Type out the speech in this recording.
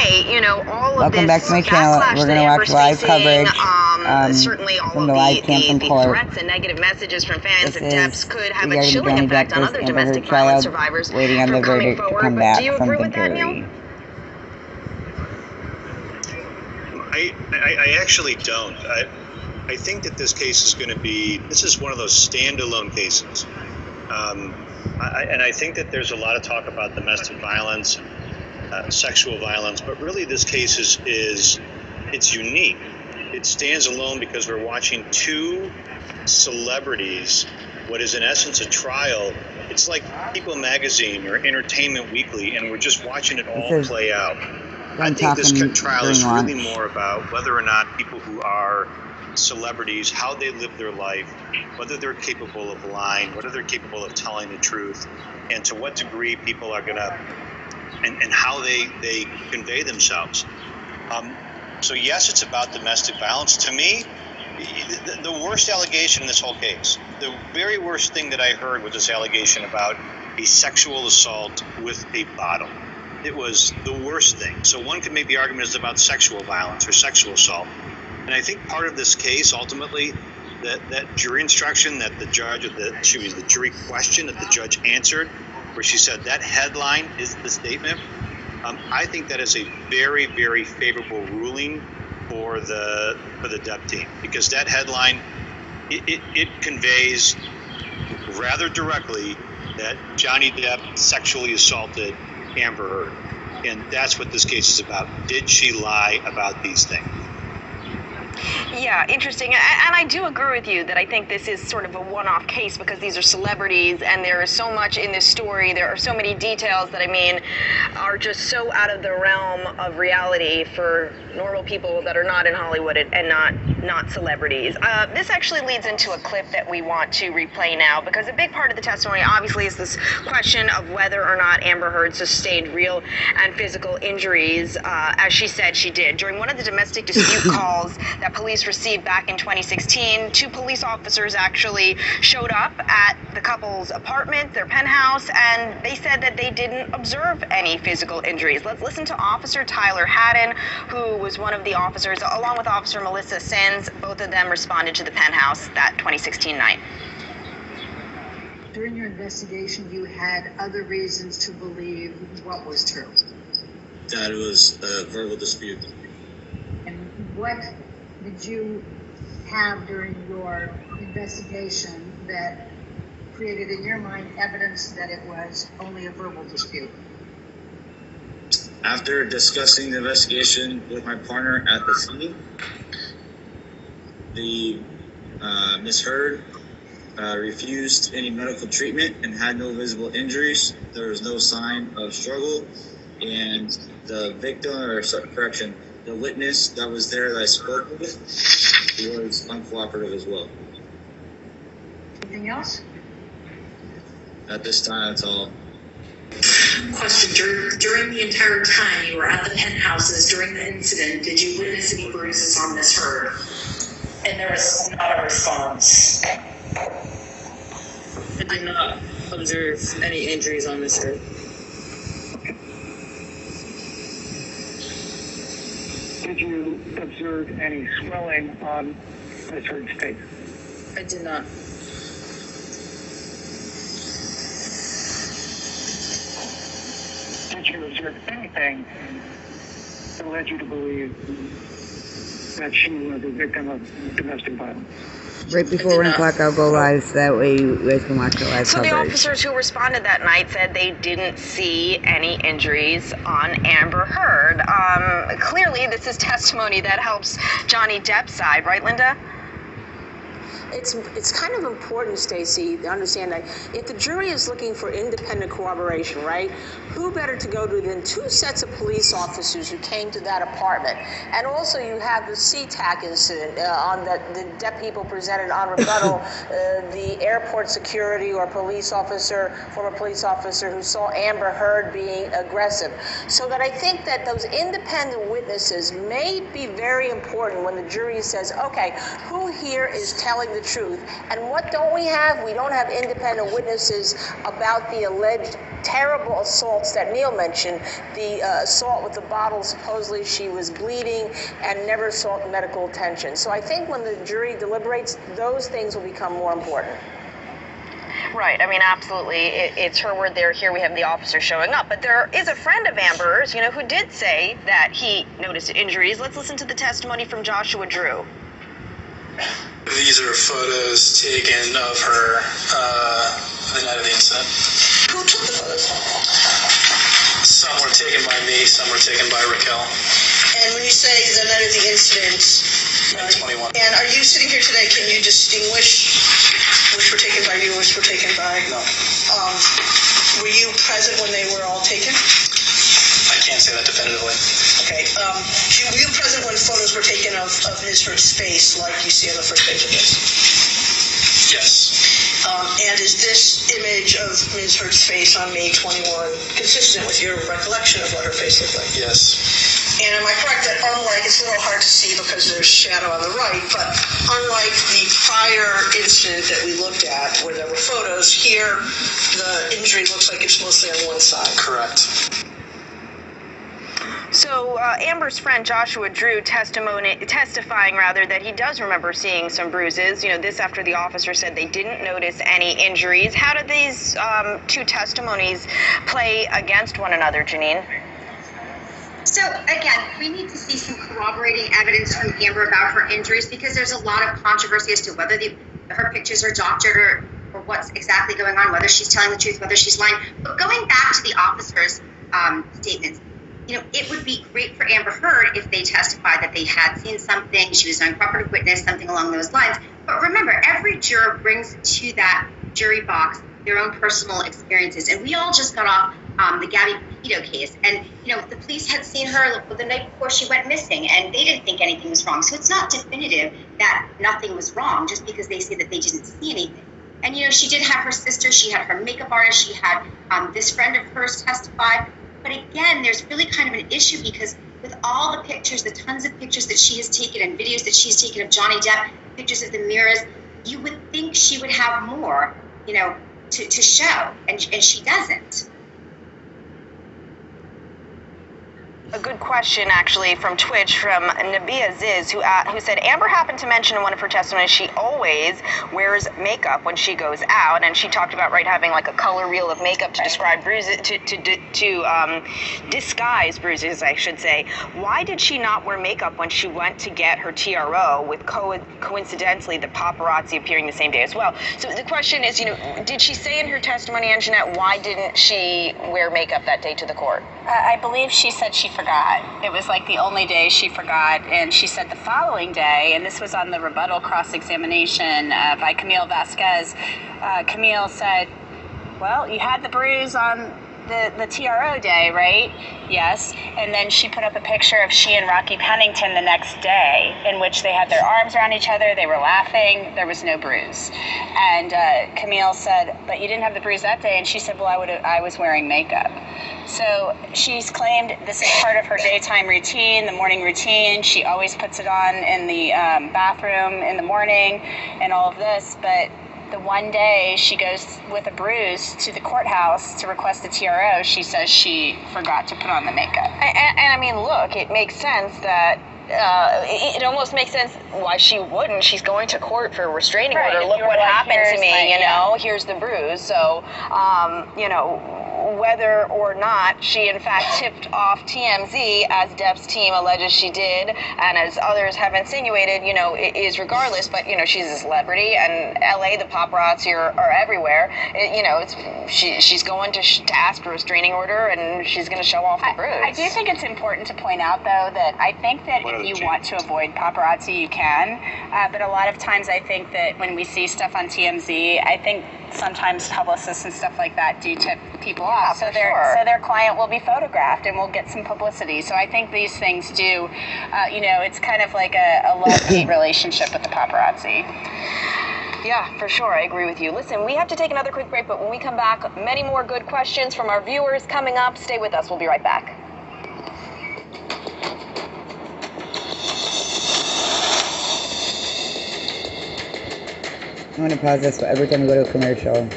way, you know, all of Welcome this back to my channel. We're going to watch live coverage certainly all from of the live cam from the court. threats and negative messages from fans of Depp's could have a regarding chilling Johnny effect Depp on vs. other Amber domestic Heard violence trial, survivors waiting on the from coming verdict to forward. come But back do you from agree the with that, Neil? jury. I actually don't. I think that this case is going to be, this is one of those standalone cases. And I think that there's a lot of talk about domestic violence, sexual violence, but really this case is it's unique. It stands alone because we're watching two celebrities, what is in essence a trial. It's like People Magazine or Entertainment Weekly, and we're just watching it all play out. I think this trial is really more about whether or not people who are celebrities, how they live their life, whether they're capable of lying, whether they're capable of telling the truth, and to what degree people are gonna, and how they convey themselves. So yes, it's about domestic violence. To me, the worst allegation in this whole case, the very worst thing that I heard was this allegation about a sexual assault with a bottle. It was the worst thing. So one could make the argument it's about sexual violence or sexual assault. And I think part of this case, ultimately, that jury instruction that the judge, the jury question that the judge answered, where she said that headline is the statement. I think that is a very, very favorable ruling for the Depp team, because that headline it conveys rather directly that Johnny Depp sexually assaulted Amber Heard, and that's what this case is about. Did she lie about these things? Yeah, interesting. And I do agree with you that I think this is sort of a one-off case because these are celebrities and there is so much in this story. There are so many details that, I mean, are just so out of the realm of reality for normal people that are not in Hollywood and not celebrities. This actually leads into a clip that we want to replay now, because a big part of the testimony obviously is this question of whether or not Amber Heard sustained real and physical injuries, as she said she did. During one of the domestic dispute calls that police received back in 2016, two police officers actually showed up at the couple's apartment, their penthouse, and they said that they didn't observe any physical injuries. Let's listen to Officer Tyler Hadden, who was one of the officers, along with Officer Melissa Sins. Both of them responded to the penthouse that 2016 night. During your investigation, you had other reasons to believe what was true. That it was a verbal dispute. And what did you have during your investigation that created in your mind evidence that it was only a verbal dispute? After discussing the investigation with my partner at the scene, the Ms. Heard refused any medical treatment and had no visible injuries. There was no sign of struggle, and the victim, or correction, the witness that was there that I spoke with was uncooperative as well. Anything else? At this time, that's all. Question, during the entire time you were at the penthouses during the incident, did you witness any bruises on Ms. Heard? And there was not a response. I did not observe any injuries on Ms. Heard. Did you observe any swelling on Ms. Heard's face? I did not. Did you observe anything that led you to believe that she was a victim of domestic violence? Right before 1 o'clock, I'll go live so that way you guys can watch the live So coverage. the officers who responded that night said they didn't see any injuries on Amber Heard. Clearly, this is testimony that helps Johnny Depp's side, right, Linda? It's kind of important, Stacey, to understand that if the jury is looking for independent corroboration, right, who better to go to than two sets of police officers who came to that apartment? And also you have the SeaTac incident on that the Depp people presented on rebuttal, the airport security or police officer, former police officer who saw Amber Heard being aggressive. So that I think that those independent witnesses may be very important when the jury says, okay, who here is telling the truth? And what don't we have? We don't have independent witnesses about the alleged terrible assaults that Neil mentioned, the assault with the bottle, supposedly she was bleeding and never sought medical attention. So I think when the jury deliberates, those things will become more important. Right. I mean, absolutely. It's her word there. Here we have the officer showing up. But there is a friend of Amber's, who did say that he noticed injuries. Let's listen to the testimony from Joshua Drew. These are photos taken of her the night of the incident. Who took the photos? Some were taken by me, some were taken by Raquel. And when you say the night of the incident, 21. and are you sitting here today, can you distinguish which were taken by you, which were taken by? No. Were you present when they were all taken? I can't say that definitively. Okay. Were you present when photos were taken of Ms. Heard's face, like you see on the first page of this? Yes. And is this image of Ms. Heard's face on May 21 consistent with your recollection of what her face looked like? Yes. And am I correct that unlike, it's a little hard to see because there's shadow on the right, but unlike the prior incident that we looked at where there were photos, here the injury looks like it's mostly on one side? Correct. So Amber's friend Joshua Drew testifying that he does remember seeing some bruises. This after the officer said they didn't notice any injuries. How did these two testimonies play against one another, Janine? So again, we need to see some corroborating evidence from Amber about her injuries because there's a lot of controversy as to whether her pictures are doctored or what's exactly going on, whether she's telling the truth, whether she's lying. But going back to the officer's statements, it would be great for Amber Heard if they testified that they had seen something, she was an uncooperative witness, something along those lines. But remember, every juror brings to that jury box their own personal experiences. And we all just got off the Gabby Pepito case. And, the police had seen her the night before she went missing, and they didn't think anything was wrong. So it's not definitive that nothing was wrong just because they say that they didn't see anything. And, she did have her sister, she had her makeup artist, she had this friend of hers testify. But again, there's really kind of an issue because with all the pictures, the tons of pictures that she has taken and videos that she's taken of Johnny Depp, pictures of the mirrors, you would think she would have more, to show, and she doesn't. A good question, actually, from Twitch, from Nabia Ziz, who said, Amber happened to mention in one of her testimonies she always wears makeup when she goes out, and she talked about, having like a color reel of makeup to describe bruises, to disguise bruises, I should say. Why did she not wear makeup when she went to get her TRO, with coincidentally the paparazzi appearing the same day as well? So the question is, did she say in her testimony, Anjanette, why didn't she wear makeup that day to the court? I believe she said she forgot. It was like the only day she forgot, and she said the following day, and this was on the rebuttal cross-examination by Camille Vasquez. Camille said, well, you had the bruise on the TRO day, right? Yes. And then she put up a picture of she and Rocky Pennington the next day in which they had their arms around each other, they were laughing, there was no bruise. And Camille said, but you didn't have the bruise that day, and she said, well, I was wearing makeup. So she's claimed this is part of her daytime routine, the morning routine. She always puts it on in the bathroom in the morning and all of this, but the one day she goes with a bruise to the courthouse to request the TRO, she says she forgot to put on the makeup. And I mean, look, it makes sense that it almost makes sense why she wouldn't. She's going to court for a restraining order. Look what happened to me, here's the bruise. So, whether or not she in fact tipped off TMZ, as Depp's team alleges she did, and as others have insinuated, it is regardless, but, she's a celebrity, and LA, the paparazzi are everywhere. She's going to ask for a restraining order, and she's going to show off the bruise. I do think it's important to point out, though, that I think that if you want to avoid paparazzi, you can, but a lot of times I think that when we see stuff on TMZ, I think sometimes publicists and stuff like that do tip people off, so their client will be photographed and will get some publicity. So I think these things do, it's kind of like a love-hate relationship with the paparazzi. Yeah, for sure. I agree with you. Listen, we have to take another quick break, but when we come back, many more good questions from our viewers coming up. Stay with us. We'll be right back. I'm going to pause this every time we go to a commercial.